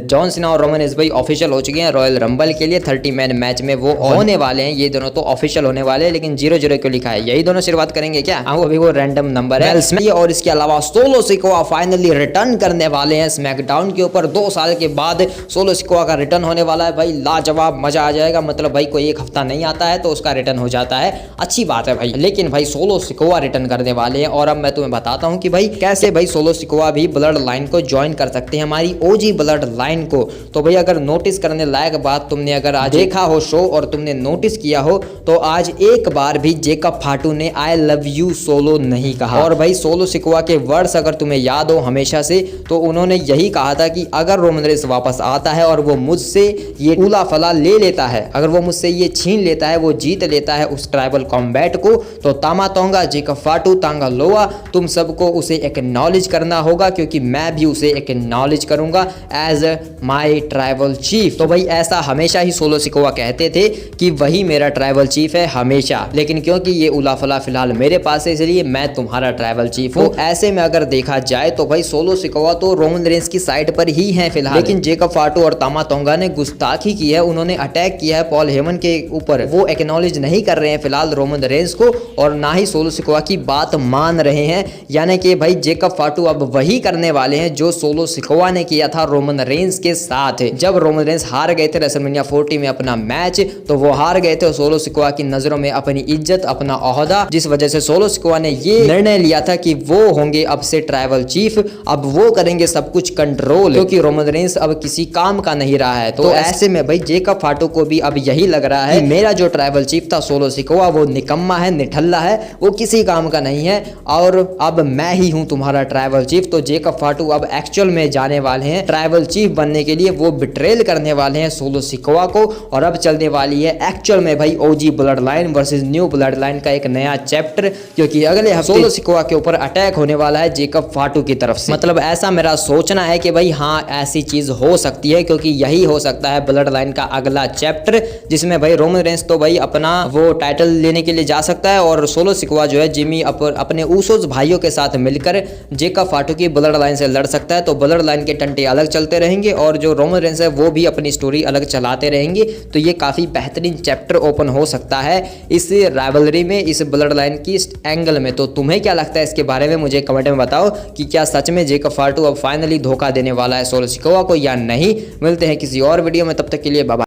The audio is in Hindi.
जॉन सीना और रोमन रेंस भाई ऑफिशियल हो चुके हैं रॉयल रंबल के लिए 30 मैन मैच में वो होने वाले हैं। ये दोनों तो ऑफिशियल होने वाले हैं, लेकिन 0-0 क्यों लिखा है? यही दोनों शुरुआत करेंगे क्या? हाँ, अभी वो रैंडम नंबर है इसमें। और इसके अलावा सोलो सिकोआ फाइनली रिटर्न करने वाले हैं स्मैकडाउन के ऊपर। 2 साल के बाद सोलो सिकोआ का रिटर्न होने वाला है भाई। लाजवाब, मजा आ जाएगा। मतलब भाई कोई एक हफ्ता नहीं आता है तो उसका रिटर्न हो जाता है, अच्छी बात है भाई। लेकिन भाई सोलो सिकोआ रिटर्न करने वाले हैं। और अब मैं तुम्हें बताता हूँ कि भाई कैसे भाई सोलो सिकोआ भी ब्लड लाइन को ज्वाइन कर सकते हैं, हमारी ओजी ब्लड लाइन को। तो भाई अगर नोटिस करने लायक बात तुमने अगर आज देखा हो शो और तुमने नोटिस किया हो तो आज एक बार भी जेकब फाटू ने आई लव यू सोलो नहीं कहा। और भाई सोलो सिकोआ के वर्ड्स अगर तुम्हें याद हो हमेशा से, तो उन्होंने यही कहा था कि अगर रोमन रेंस वापस आता है और वो मुझसे ये उला फला ले लेता है, अगर वो मुझसे ये छीन लेता है, वो जीत लेता है उस ट्राइबल कॉम्बैट को, तो तामा तोंगा, जेकब फाटू, तांगा लोआ, तुम सबको उसे एक्नॉलेज करना होगा, क्योंकि मैं भी उसे एक्नॉलेज करूंगा एज माई ट्राइबल चीफ। तो भाई ऐसा हमेशा ही सोलो सिकोआ कहते थे कि वही मेरा ट्राइबल चीफ है हमेशा, लेकिन क्योंकि ये उलाफला फिलहाल मेरे पास है इसलिए मैं तुम्हारा ट्राइबल चीफ हूँ। ऐसे में अगर देखा जाए तो भाई सोलो सिकोआ तो रोमन रेंस की साइड पर ही है फिलहाल, लेकिन जेकब फाटू और तामा तोंगा ने गुस्ताखी की है, उन्होंने अटैक किया है पॉल हेमन के ऊपर। वो एक्नॉलेज नहीं कर रहे हैं फिलहाल रोमन रेंस को और ना ही सोलो सिकोआ की बात मान रहे हैं। यानी कि भाई जेकब फाटू अब वही करने वाले हैं जो सोलो सिकोआ ने किया था रोमन रेंस के साथ। जब रोमन रेंस हार गए थे रेसलमेनिया 40 में अपना मैच, तो वो हार गए थे सोलो सिकोआ की नजरों में अपनी इज्जत, अपना ओहदा, जिस वजह से सोलो सिकोआ ने ये निर्णय लिया था कि वो होंगे अब से ट्राइबल चीफ। अब वो करेंगे सब कुछ कंट्रोल, क्योंकि रोमन रेंस अब किसी काम का नहीं रहा है। तो ऐसे में भाई जेकब फाटू को भी अब यही लग रहा है कि मेरा जो ट्राइबल चीफ था सोलो सिकोआ वो निकम्मा है, निठल्ला है, वो किसी काम का नहीं है और अब मैं ही हूं तुम्हारा ट्राइबल चीफ। तो जेकब फाटू अब एक्चुअल में जाने वाले हैं ट्राइबल चीफ बनने के लिए, वो बिट्रेल करने वाले हैं सोलो सिकोआ को। और अब चलने वाली है एक्चुअल में भाई OG blood line versus new blood line का एक नया चैप्टर, क्योंकि अगले हफ्ते सोलो सिकोआ के ऊपर अटैक होने वाला है जेकब फाटू की तरफ से। मतलब ऐसा मेरा सोचना है कि भाई हाँ ऐसी चीज हो सकती है, क्योंकि यही हो सकता है ब्लड लाइन का अगला चैप्टर, जिसमें भाई रोमन रेंस तो भाई अपना वो टाइटल लेने के लिए जा सकता है और सोलो सिकोआ जो है जिमी अपने ऊसोस भाइयों के साथ मिलकर जेकब फाटू की ब्लड लाइन से लड़ सकता है। तो ब्लड लाइन के टंटे अलग चलते रहेंगे और जो रोमन रेंस है वो भी अपनी स्टोरी अलग चलाते रहेंगे। तो ये काफी बेहतरीन चैप्टर ओपन हो सकता है इस राइवलरी में, इस ब्लड लाइन की एंगल में। तो तुम्हें क्या लगता है इसके बारे में मुझे कमेंट में बताओ कि क्या सच में जेकब फाटू अब फाइनली धोखा देने वाला है सोलो सिकोआ को या नहीं। मिलते हैं किसी और वीडियो में, तब तक के लिए बाय बाय।